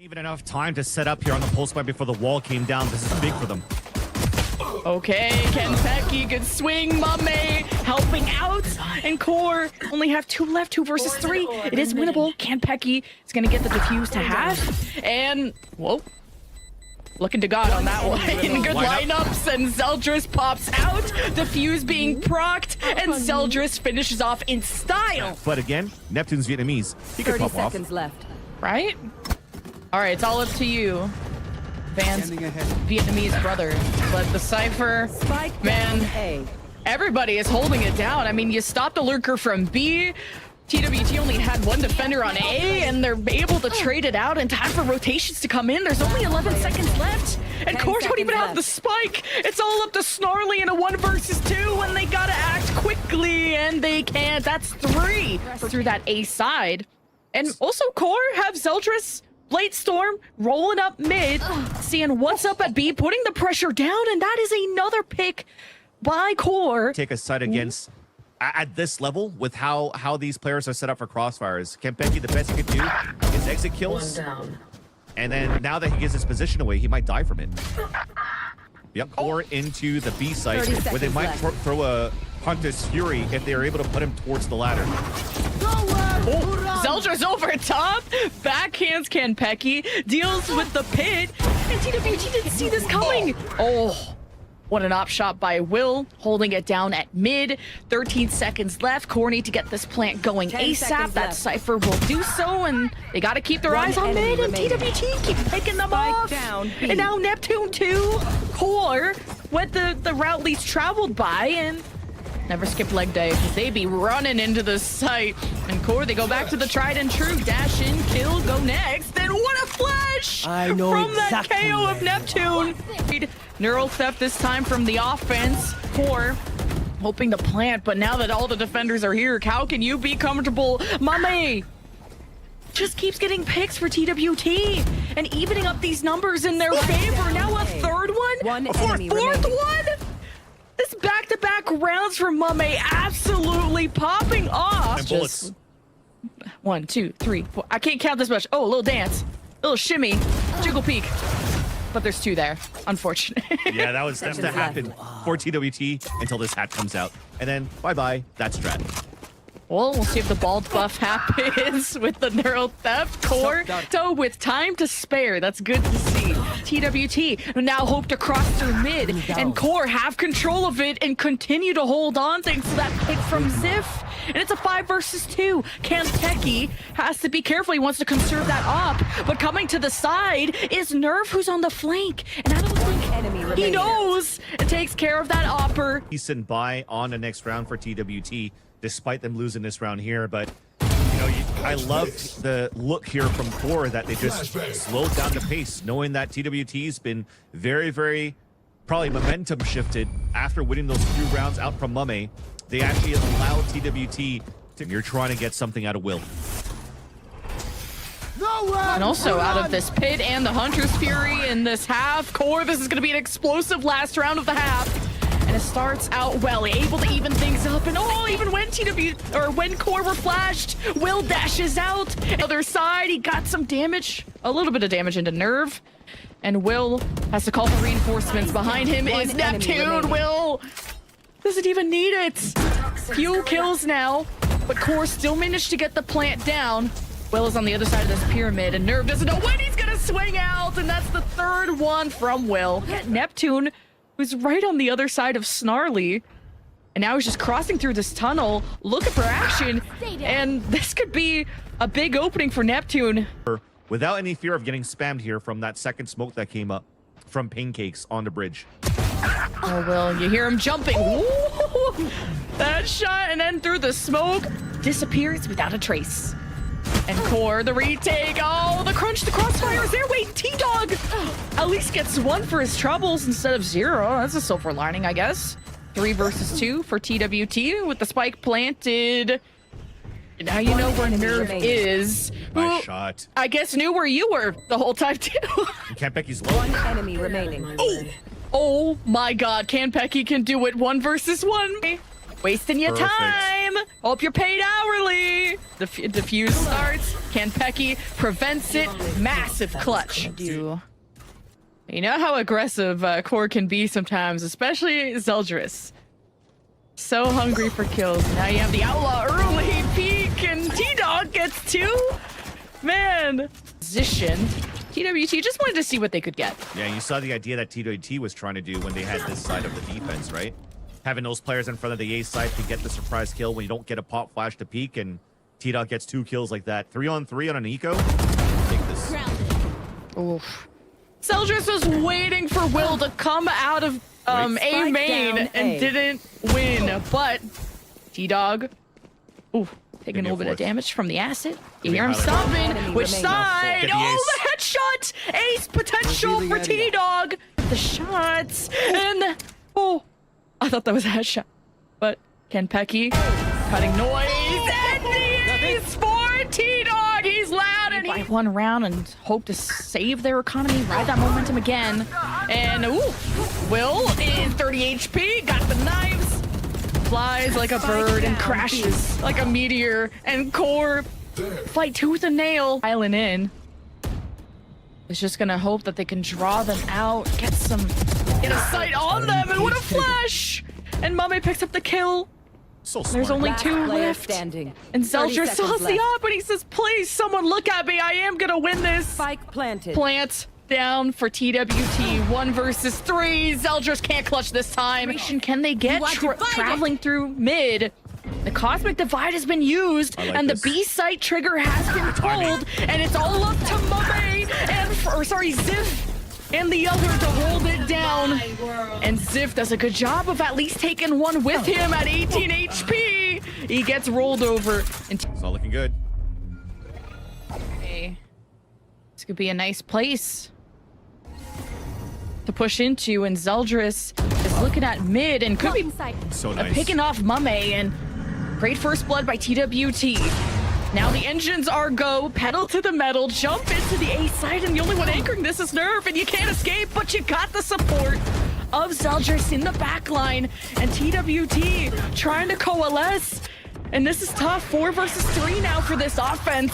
Even enough time to set up here on the pulse spike before the wall came down. This is big for them. Okay, Kentucky, good swing, Mame, helping out, and Core only have 2 left, 2 versus 3. It is winnable. Kentucky is gonna get the defuse to half, and whoa, looking to God on that one. Good lineups, and Zeldris pops out, defuse being procced, and Zeldris finishes off in style. But again, Neptune's Vietnamese. He could 30 pop off. seconds left. Right? All right, it's all up to you, Van's Vietnamese brother. But the Cypher, Spike man, down A. everybody is holding it down. I mean, you stopped the lurker from B. TwT only had 1 defender on A, and they're able to trade it out in time for rotations to come in. There's only 11 seconds left, and 10 Core don't even seconds have the spike. It's all up to Snarly in a 1 versus 2, and they gotta act quickly, and they can't. That's 3 through that A side. And also, Core have Zeldris, Blade Storm rolling up mid, seeing what's up at B, putting the pressure down, and that is another pick by Core. Take a side against at this level with how these players are set up for crossfires. Kentucky, the best he could do is exit kills. And then now that he gives his position away, he might die from it. Yep, or into the B site where they might throw a Hunter's Fury if they're able to put him towards the ladder. Zeldris over top, backhands Kentucky, deals with the pit, and TwT didn't see this coming. Oh, what an op shot by Will, holding it down at mid. 13 seconds left. Core need to get this plant going ASAP. That Cypher will do so, and they got to keep their eyes on mid, and TwT keep picking them off. And now Neptune 2, Core, what the route least traveled by, and never skip leg day, because they be running into the site. And Core, they go back to the tried and true. Dash in, kill, go next. And what a flash from that KO of Neptune. Neural theft this time from the offense. Core hoping to plant, but now that all the defenders are here, how can you be comfortable? Mame just keeps getting picks for TwT and evening up these numbers in their favor. Now a third one before a fourth one. This back-to-back rounds for Mame absolutely popping off. And bullets. 1, 2, 3, 4. I can't count this much. Oh, a little dance, a little shimmy, jiggle peek. But there's 2 there, unfortunate. Yeah, that's to happen for TwT until this hat comes out. And then bye-bye, that's strat. Well, we'll see if the bald buff happens with the neural theft. Core, so with time to spare, that's good to see. TwT now hope to cross through mid, and Core have control of it and continue to hold on thanks to that pick from Ziff. And it's a 5 versus 2. Kentucky has to be careful. He wants to conserve that op, but coming to the side is Nerve, who's on the flank. And I don't think he knows it takes care of that opper. Decent buy on the next round for TwT, despite them losing this round here. But you know, I loved the look here from Core that they just slowed down the pace, knowing that TwT's been very probably momentum shifted after winning those few rounds out from Mame. They actually allowed TwT to. You're trying to get something out of Will. And also out of this pit and the Hunter's Fury in this half. Core, this is going to be an explosive last round of the half. And it starts out well, able to even things up. And oh, even when when Core were flashed, Will dashes out. Other side, he got some damage, a little bit of damage into Nerve. And Will has to call for reinforcements. Behind him is Neptune. Will doesn't even need it. Few kills now, but Core still managed to get the plant down. Will is on the other side of this pyramid, and Nerve doesn't know when he's gonna swing out, and that's the 3rd one from Will. Neptune, who's right on the other side of Snarly, and now he's just crossing through this tunnel, looking for action, and this could be a big opening for Neptune. Without any fear of getting spammed here from that second smoke that came up from Pancakes on the bridge. Oh, Will, you hear him jumping. Ooh, that shot, and then through the smoke, disappears without a trace. And Core, the retake. Oh, the crunch, the crossfire is there. Wait, T-Dog at least gets 1 for his troubles instead of 0. That's a silver lining, I guess. 3 versus 2 for TwT with the spike planted. Now you know where Nerve is. Nice shot. I guess knew where you were the whole time, too. Kentucky's low. 1 enemy remaining. Oh my God, Kentucky can do it 1 versus 1. Wasting your Perfect. time. Hope you're paid hourly. The defuse starts. Kanpeki prevents it. Massive clutch. You know how aggressive Core can be sometimes, especially Zeldris. So hungry for kills. Now you have the Outlaw early peek, and T-Dog gets 2. Man. Position. TwT just wanted to see what they could get. Yeah, you saw the idea that TwT was trying to do when they had this side of the defense, right? Having those players in front of the A side to get the surprise kill when you don't get a pop flash to peek, and T-Dog gets 2 kills like that. 3-on-3 on an eco. Take this. Oof. Zeldris was waiting for Will to come out of A main and didn't win, but T-Dog, ooh, taking a little bit of damage from the acid. You hear him stomping. Which side? Oh, the headshot! Ace potential for T-Dog. The shots, and oh, I thought that was a headshot, but Kanpeki cutting noise, and the ace for T-Dog. He's loud, and by 1 round and hope to save their economy, ride that momentum again. And ooh, Will is 30 HP, got the knives, flies like a bird and crashes like a meteor, and Core fight tooth and nail. Island in. It's just gonna hope that they can draw them out, get a sight on them, and what a flash! And Mame picks up the kill. So smart. There's only 2 left. And Zeldris saws the op, and he says, please, someone look at me. I am gonna win this. Spike planted. Plant down for TwT. 1 versus 3. Zeldris can't clutch this time. Can they get traveling through mid? The Cosmic Divide has been used, and the B site trigger has been pulled, and it's all up to Mame and, Ziv and the other to hold it down. And Ziv does a good job of at least taking 1 with him at 18 HP. He gets rolled over. It's all looking good. Okay. This could be a nice place to push into, and Zeldris is looking at mid and could be So nice. picking off Mame, and great first blood by TwT. Now the engines are go, pedal to the metal, jump into the A side, and the only one anchoring this is Nerve, and you can't escape, but you got the support of Zeldris in the back line, and TwT trying to coalesce, and this is tough. 4 versus 3 now for this offense.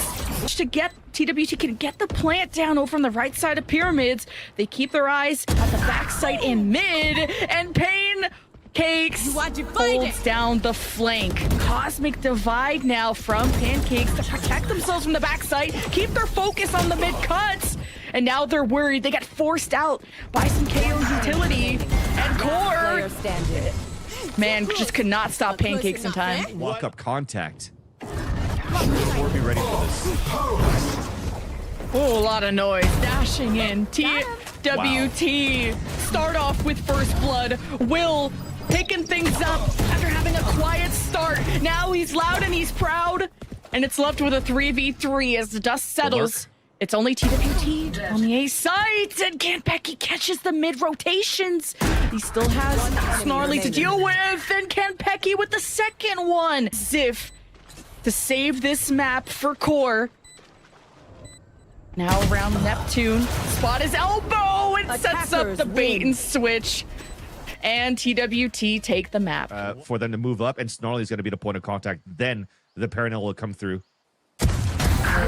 To get TwT can get the plant down over on the right side of pyramids. They keep their eyes at the backside in mid, and Pancakes holds down the flank. Cosmic Divide now from Pancakes to protect themselves from the backside, keep their focus on the mid cuts, and now they're worried. They get forced out by some KO utility, and Core, man, just could not stop Pancakes in time. Walk up contact. Core be ready for this. Oh, a lot of noise. Dashing in. TwT start off with first blood. Will picking things up after having a quiet start. Now he's loud and he's proud. And it's left with a 3v3 as the dust settles. It's only TwT on the A side, and Kanpeki catches the mid rotations. He still has Snarly to deal with, and Kanpeki with the second one. Ziv to save this map for Core. Now around Neptune, spot his elbow and sets up the bait and switch. And TwT take the map. For them to move up, and Snarly's going to be the point of contact. Then the Paranel will come through.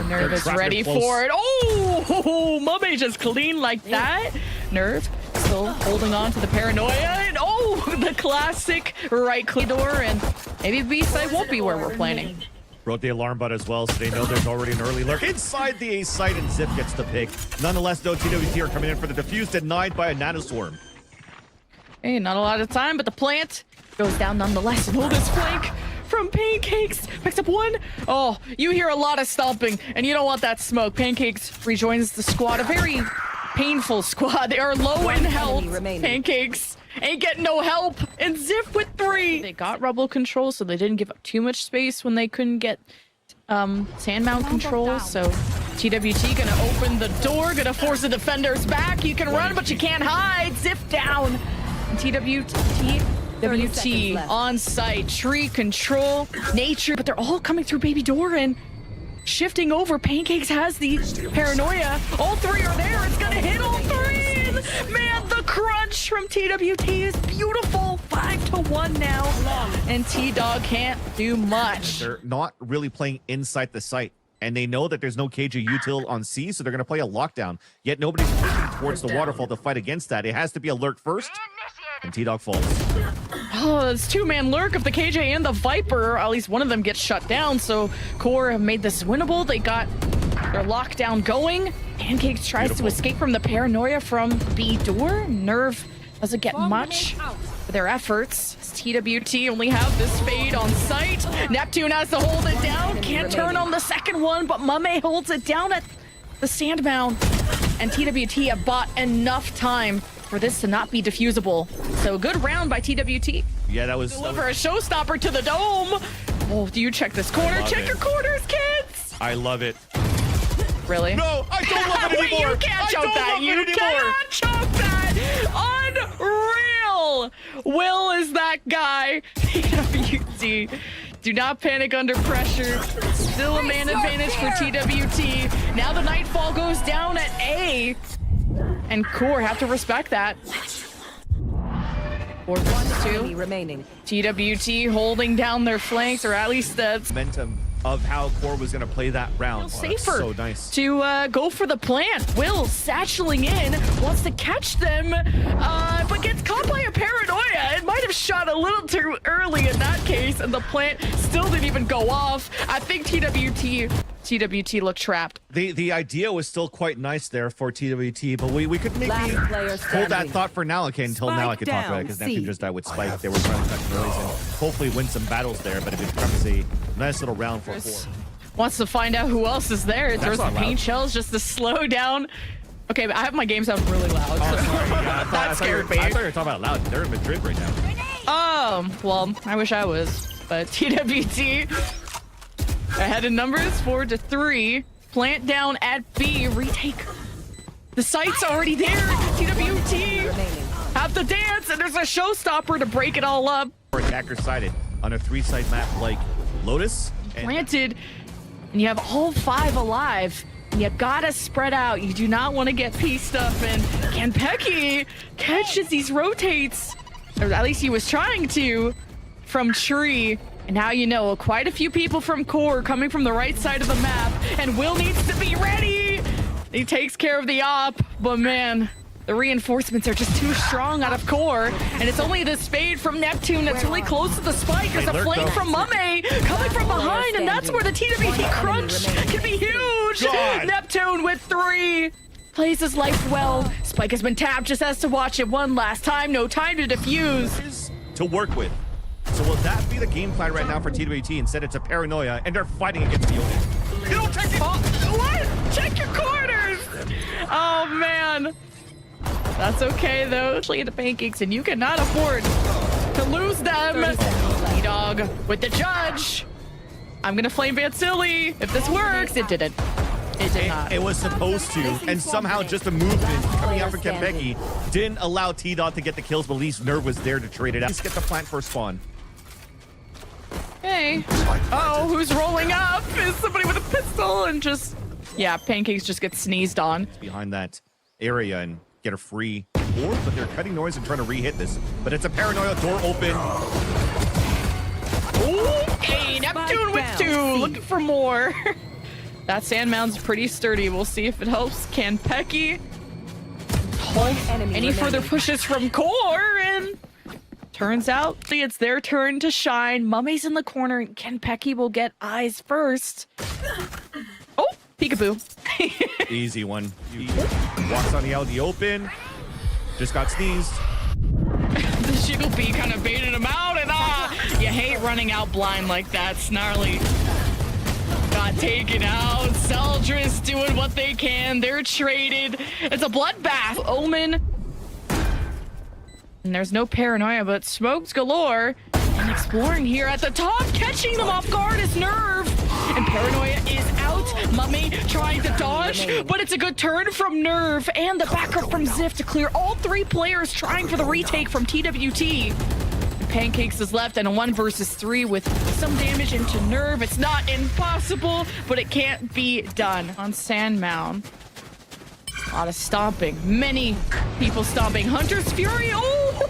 Nerve is ready for it. Oh, Mame just clean like that. Nerve still holding on to the paranoia. And oh, the classic right click door. And maybe B-side won't be where we're planning. Wrote the alarm button as well, so they know there's already an early lurk inside the A site, and Zip gets the pick. Nonetheless, though, TwT are coming in for the defuse, denied by a nanoswarm. Hey, not a lot of time, but the plant goes down nonetheless. And hold his flank from Pancakes. Picks up 1. Oh, you hear a lot of stomping, and you don't want that smoke. Pancakes rejoins the squad. A very painful squad. They are low in health. Pancakes ain't getting no help. And Ziv with 3. They got rubble control, so they didn't give up too much space when they couldn't get sand mount control. So TwT gonna open the door, gonna force the defenders back. You can run, but you can't hide. Ziv down. And TwT on site, tree control, nature, but they're all coming through baby door and shifting over. Pancakes has the paranoia. All 3 are there. It's gonna hit all 3. And man, the crunch from TwT is beautiful. 5-1 now, and T-Dog can't do much. They're not really playing inside the site, and they know that there's no KJ util on C, so they're going to play a lockdown. Yet nobody's pushing towards the waterfall to fight against that. It has to be a lurk first, and T-Dog falls. Oh, it's two-man lurk of the KJ and the Viper. At least one of them gets shut down, so QoR have made this winnable. They got their lockdown going. Pancakes tries to escape from the paranoia from B door. Nerve doesn't get much for their efforts. TWT only have this fade on site. Neptune has to hold it down. Can't turn on the second one, but Mame holds it down at the sand mound. And TWT have bought enough time for this to not be diffusable. So good round by TWT. Yeah, that was... Deliver a showstopper to the dome. Oh, do you check this corner? Check your corners, kids. I love it. Really? No, I don't love it anymore. You can't choke that. You cannot choke that. Unreal. Will is that guy. TWT. Do not panic under pressure. Still a man advantage for TWT. Now the Nightfall goes down at A. And QoR have to respect that. 4 versus 2 remaining. TWT holding down their flanks, or at least the momentum of how QoR was going to play that round. safer so nice to go for the plant. Will satcheling in, wants to catch them, but gets caught by a paranoia. It might have shot a little too early in that case, and the plant still didn't even go off. I think TWT looked trapped. The idea was still quite nice there for TWT, but we could maybe Last hold that thought for now. Okay, until now I could talk about it because Neptune just died with Spike. They were trying to touch noise and hopefully win some battles there, but it becomes a nice little round for QoR. Wants to find out who else is there. Throws the paint shells just to slow down. Okay, but I have my game sound really loud. So Yeah, that scared me. I thought you were talking about loud. They're in Madrid right now. Well, I wish I was, but TWT ahead in numbers 4-3. Plant down at B. Retake. The site's already there. TWT have the dance, and there's a showstopper to break it all up. Attacker sided on a 3-side map like Lotus. Planted, and you have all 5 alive. And you gotta spread out. You do not want to get pieced up. And Kanpeki catches these rotates, or at least he was trying to, from tree. And now you know quite a few people from QoR coming from the right side of the map, and Will needs to be ready. He takes care of the op, but man, the reinforcements are just too strong out of QoR, and it's only this fade from Neptune that's really close to the spike. There's a flank from Mame coming from behind, and that's where the TWT crunch can be huge. Neptune with 3. Plays his life well. Spike has been tapped, just has to watch it one last time. No time to defuse. To work with. So will that be the game plan right now for TwT? Instead, it's a paranoia, and they're fighting against the Odin. You don't check it. What? Check your corners. Oh man. That's okay though. Actually, the Pancakes, and you cannot afford to lose them. T-Dog with the judge. I'm gonna flame Vansili. If this works, it didn't. It did not. It was supposed to, and somehow just a movement coming out from Kanpeki didn't allow T-Dog to get the kills, but at least Nerve was there to trade it out. Let's get the plant first spawn. Hey. Oh, who's rolling up? Is somebody with a pistol and just... Yeah, Pancakes just get sneezed on. Behind that area and get a free board, but they're cutting noise and trying to re-hit this. But it's a paranoia, door open. Okay, Neptune with 2, looking for more. That sand mound's pretty sturdy. We'll see if it helps Kanpeki. Any further pushes from QoR, and turns out it's their turn to shine. Mummy's in the corner, and Kanpeki will get eyes first. Oh, peekaboo. Easy one. Walks on the out of the open. Just got sneezed. The Shiggle Bee kind of baited him out, and you hate running out blind like that. Snarly got taken out. Seldris doing what they can. They're traded. It's a bloodbath. Omen. And there's no paranoia, but smokes galore. And exploring here at the top, catching them off guard is Nerve. And paranoia is out. Mummy trying to dodge, but it's a good turn from Nerve and the backup from Ziff to clear all 3 players trying for the retake from TWT. Pancakes is left and a 1 versus 3 with some damage into Nerve. It's not impossible, but it can't be done on Sand Mound. A lot of stomping. Many people stomping. Hunter's Fury. Oh,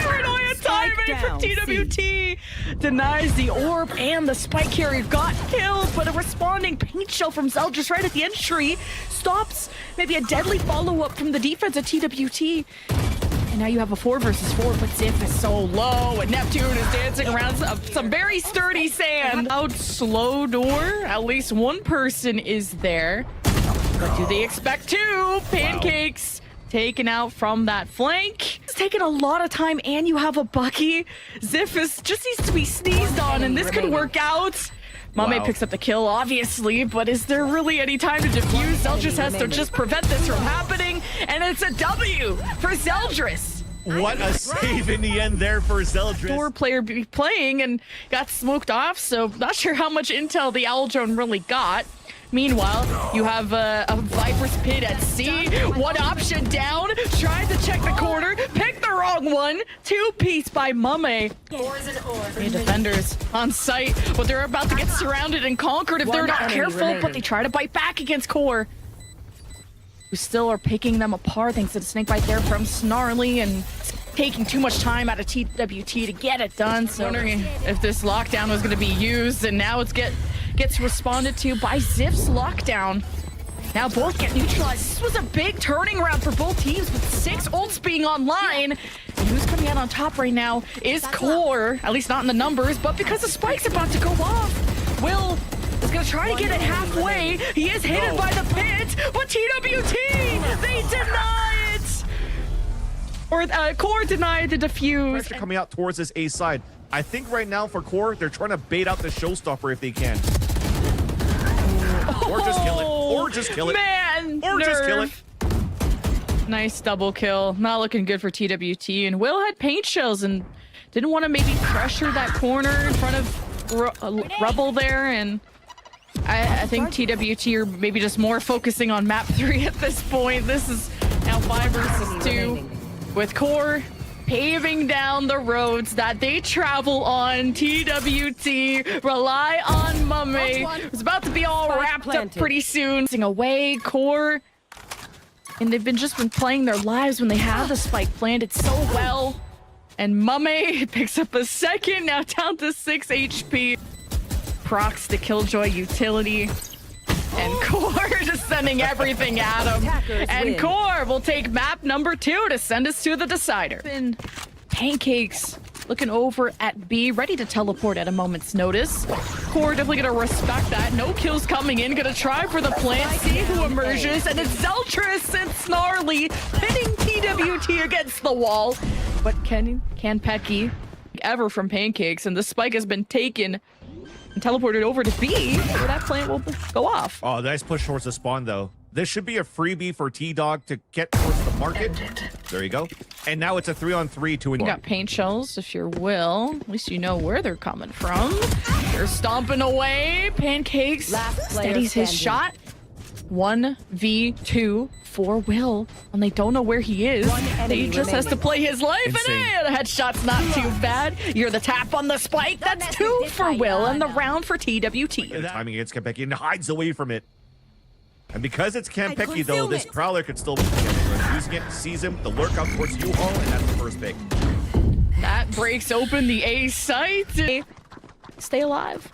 paranoia timing. away from TWT. Denies the orb and the spike carrier got killed, but a responding paint shell from Zeldris right at the entry stops maybe a deadly follow-up from the defense of TWT. And now you have a 4 versus 4, but Ziff is so low, and Neptune is dancing around some very sturdy sand. Out slow door, at least one person is there. What do they expect two? Pancakes taken out from that flank. It's taken a lot of time, and you have a Bucky. Ziff just needs to be sneezed on, and this could work out. Mame picks up the kill, obviously, but is there really any time to defuse? Zeldris has to just prevent this from happening, and it's a W for Zeldris. What a save in the end there for Zeldris. Door player be playing and got smoked off, so not sure how much intel the Owl Drone really got. Meanwhile, you have a Viper's Pit at C. One option down. Tried to check the corner. Picked the wrong one. 2-piece by Mame. The defenders on site, but they're about to get surrounded and conquered if they're not careful. But they try to bite back against QoR, who still are picking them apart thanks to the snake bite there from Snarly, and taking too much time out of TWT to get it done. So wondering if this lockdown was going to be used, and now it's gets responded to by Ziff's lockdown. Now both get neutralized. This was a big turning round for both teams with 6 ults being online. And who's coming out on top right now is QoR, at least not in the numbers, but because the spike's about to go off, Will is going to try to get it halfway. He is hidden by the pit, but TWT, they deny it. Or QoR denied the defuse. Pressure coming out towards this A side. I think right now for QoR, they're trying to bait out the showstopper if they can. Or just kill it. Or just kill it. Man, or just kill it. Nice double kill. Not looking good for TWT. And Will had paint shells and didn't want to maybe pressure that corner in front of Rubble there. And I think TWT are maybe just more focusing on map 3 at this point. This is now 5 versus 2 with QoR paving down the roads that they travel on. TWT rely on Mame. It's about to be all wrapped up pretty soon. Away QoR, and they've just been playing their lives when they have the spike planted so well. And Mame picks up a second, now down to 6 HP. Procs the Killjoy utility. And QoR just sending everything at him. And QoR will take map number 2 to send us to the decider. And Pancakes looking over at B, ready to teleport at a moment's notice. QoR definitely gonna respect that. No kills coming in. Gonna try for the plant, see who emerges. And it's Zeldris and Snarly pinning TWT against the wall. But can Pecky ever from Pancakes, and the spike has been taken and teleported over to B, where that plant will go off. Oh, nice push towards the spawn, though. This should be a freebie for T-Dog to get towards the market. There you go. And now it's a 3-on-3 to You got paint shells, if you will. At least you know where they're coming from. They're stomping away. Pancakes steadies his shot. 1v2 for Will, and they don't know where he is. He just has to play his life. Insane. And the headshot's not too bad. You're the tap on the spike. That's 2 for Will, and the round for TWT. The timing against Kanpeki and hides away from it. And because it's Kanpeki, though, this Prowler could still be using it, sees him, the lurk out towards U-Haul, and that's the first pick. That breaks open the A site. Stay alive.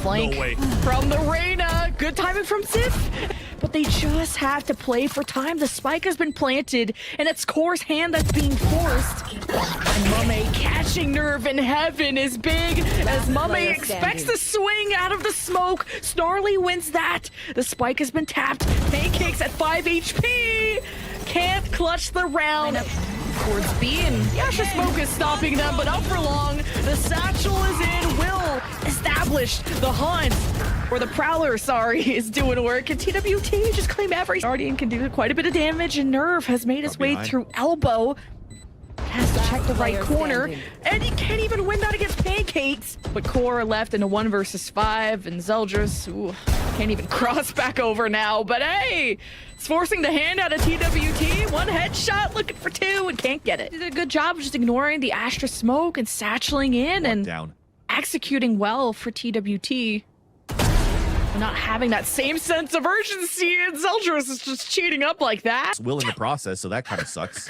Flank from the Reyna. Good timing from Ziff. But they just have to play for time. The spike has been planted, and it's QoR's hand that's being forced. And Mame catching Nerve in heaven is big as Mame expects the swing out of the smoke. Snarly wins that. The spike has been tapped. Pancakes at 5 HP. Can't clutch the round. Towards B, and the Asher Smoke is stopping them, but not for long. The satchel is in. Will establish the hunt, or the Prowler, sorry, is doing work. And TWT just claim every Guardian can do quite a bit of damage, and Nerve has made his way through elbow. Has to check the right corner, and he can't even win that against Pancakes. But QoR left in a 1 versus 5, and Zeldris can't even cross back over now. But hey, it's forcing the hand out of TWT. 1 headshot, looking for 2, and can't get it. Did a good job of just ignoring the Astra Smoke and satcheling in and executing well for TWT. Not having that same sense of urgency, and Zeldris is just cheating up like that. It's Will in the process, so that kind of sucks.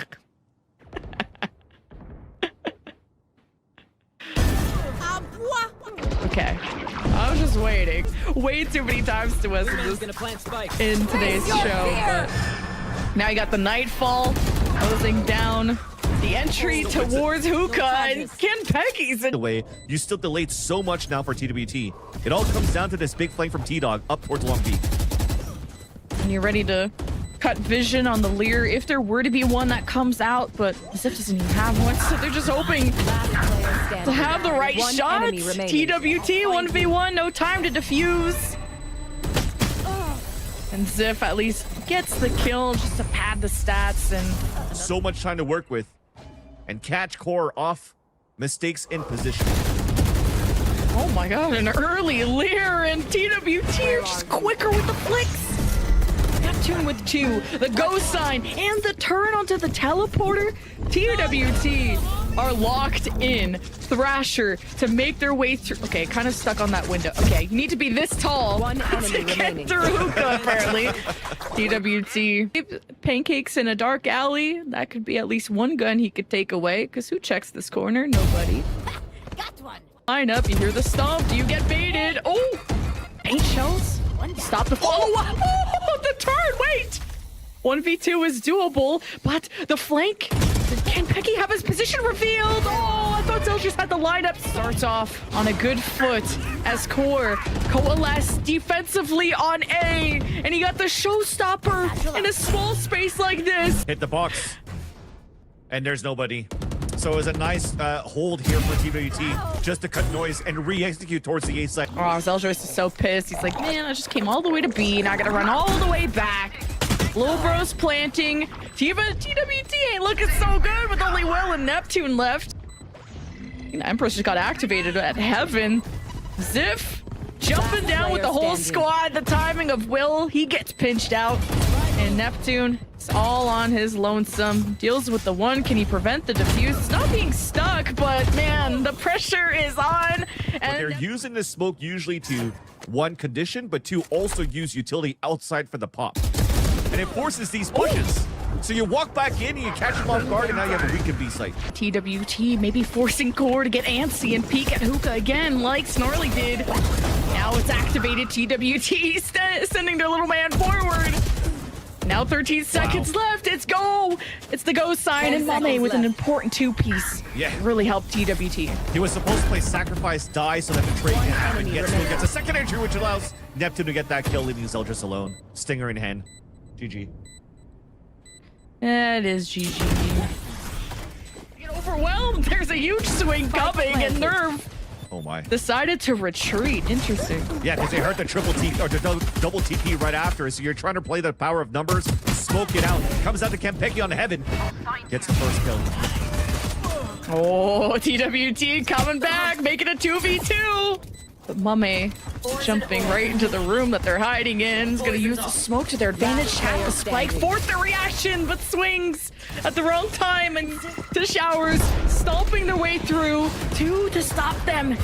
Okay. I was just waiting. Way too many times to us in today's show, but now you got the Nightfall closing down the entry towards Hookah, and KenPecky's in the way. You still delayed so much now for TWT. It all comes down to this big flank from T-Dog up towards Long B. And you're ready to cut vision on the Lear if there were to be one that comes out, but Zip doesn't even have one, so they're just hoping to have the right shot. TWT 1v1, no time to defuse. And Ziff at least gets the kill just to pad the stats. And so much time to work with. And catch QoR off mistakes in position. oh my god, an early Lear, and TWT are just quicker with the flicks. Neptune with 2, the ghost sign, and the turn onto the teleporter. TWT are locked in. Thrasher to make their way through. Okay, kind of stuck on that window. Okay, you need to be this tall to get through Hookah, apparently. TWT. Pancakes in a dark alley. That could be at least one gun he could take away, because who checks this corner? Nobody. Got one. Line up, you hear the stomp. Do you get baited? Oh! 8 shells. Stop the fall. Oh, the turn, wait! 1v2 is doable, but the flank. Can Pecky have his position revealed? Oh, I thought Zil just had the lineup. Starts off on a good foot as QoR coalesce defensively on A, and he got the showstopper in a small space like this. Hit the box, and there's nobody. So it was a nice hold here for TWT just to cut noise and re-execute towards the A side. Oh, Zeljoyce is so pissed. He's like, man, I just came all the way to B, now I gotta run all the way back. Lil Bro's planting. TWT ain't looking so good with only Will and Neptune left. Empress just got activated at Heaven. Ziff jumping down with the whole squad. The timing of Will, he gets pinched out. And Neptune is all on his lonesome. Deals with the 1. Can he prevent the defuse? It's not being stuck, but man, the pressure is on. And but they're using the smoke usually to 1, condition, but 2, also use utility outside for the pop. And it forces these pushes. So you walk back in and you catch them off guard, and now you have a weakened B site. TWT maybe forcing QoR to get antsy and peek at Hookah again like Snarly did. Now it's activated. TWT sending their little man forward. Now 13 seconds left. It's go. It's the go sign, and Mame with an important 2-piece. Yeah. Really helped TWT. He was supposed to play sacrifice die so that the trade can happen. Yet still gets a second entry, which allows Neptune to get that kill, leaving Zeldris alone. Stinger in hand. GG. It is GG. Get overwhelmed. There's a huge swing coming, and Nerve Oh my. decided to retreat. Interesting. Yeah, because they heard the triple T or the double TP right after. So you're trying to play the power of numbers, smoke it out. Comes out to KenPecky on Heaven. Gets the first kill. Oh, TWT coming back, making a 2v2. But Mame jumping right into the room that they're hiding in. Is gonna use the smoke to their advantage. Tap the spike, force the reaction, but swings at the wrong time and to Showers, stomping their way through. 2 to stop them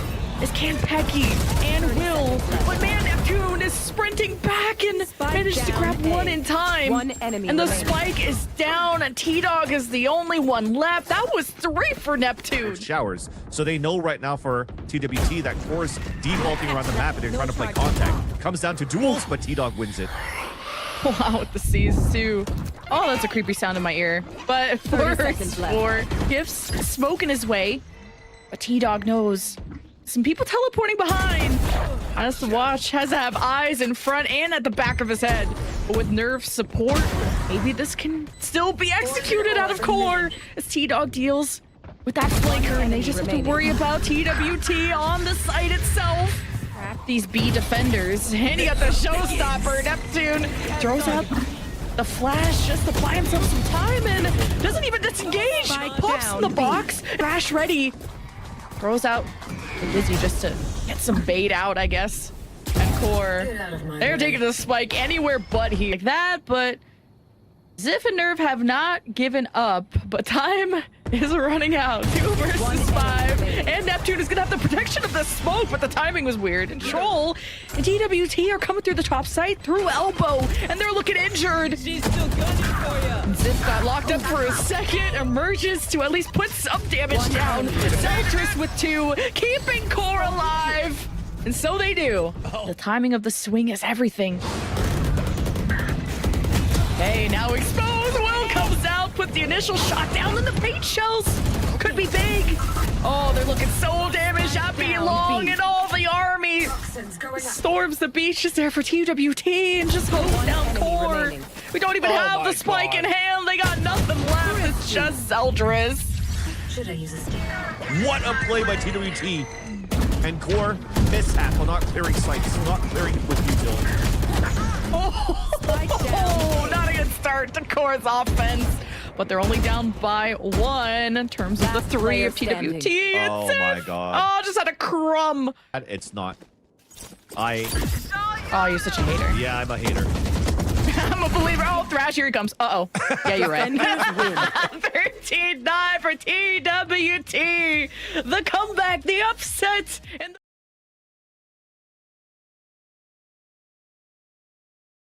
is KenPecky and Will. But man, Neptune is sprinting back and managed to grab 1 in time. And the spike is down, and T-Dog is the only one left. That was 3 for Neptune. Showers. So they know right now for TWT that QoR's defaulting around the map and they're trying to play contact. Comes down to duels, but T-Dog wins it. Wow, with the C's too. Oh, that's a creepy sound in my ear. But first, for Gifts smoking his way. But T-Dog knows some people teleporting behind. Has to watch, has to have eyes in front and at the back of his head. But with Nerve support, maybe this can still be executed out of QoR as T-Dog deals with that flanker, and they just have to worry about TWT on the site itself. Trap these B defenders, and he got the showstopper. Neptune throws up the flash just to buy himself some time and doesn't even disengage. Pops in the box, Crash ready. Throws out the Dizzy just to get some bait out, I guess. And QoR, they're taking the spike anywhere but here. Like that, but Ziff and Nerve have not given up, but time is running out. 2 versus 5, And Neptune is gonna have the protection of the smoke, but the timing was weird. And Troll and TwT are coming through the top site through elbow, and they're looking injured. She's still gunning for you. Zip got locked up for a second, emerges to at least put some damage down. Seltris with 2, keeping QoR alive. And so they do. The timing of the swing is everything. Hey, now exposed. Will comes out, put the initial shot down, and the paint shells could be big. Oh, they're looking so damaged. Happy Long and all the army storms the beach just there for TwT and just goes down QoR. We don't even have the spike in hand. They got nothing left. It's just Zeldris. Should I use a stick? What a play by TwT. And QoR mishap on not clearing sights, not clearing with you, Dylan. Oh, not a good start to QoR's offense. But they're only down by 1 in terms of the 3 of TwT. It's Oh my god. Oh, just had a crumb. It's not. Oh, you're such a hater. Yeah, I'm a hater. I'm a believer. Oh, Thrash, here he comes. Uh-oh. Yeah, you're right. 13-9 for TwT. The comeback, the upset, and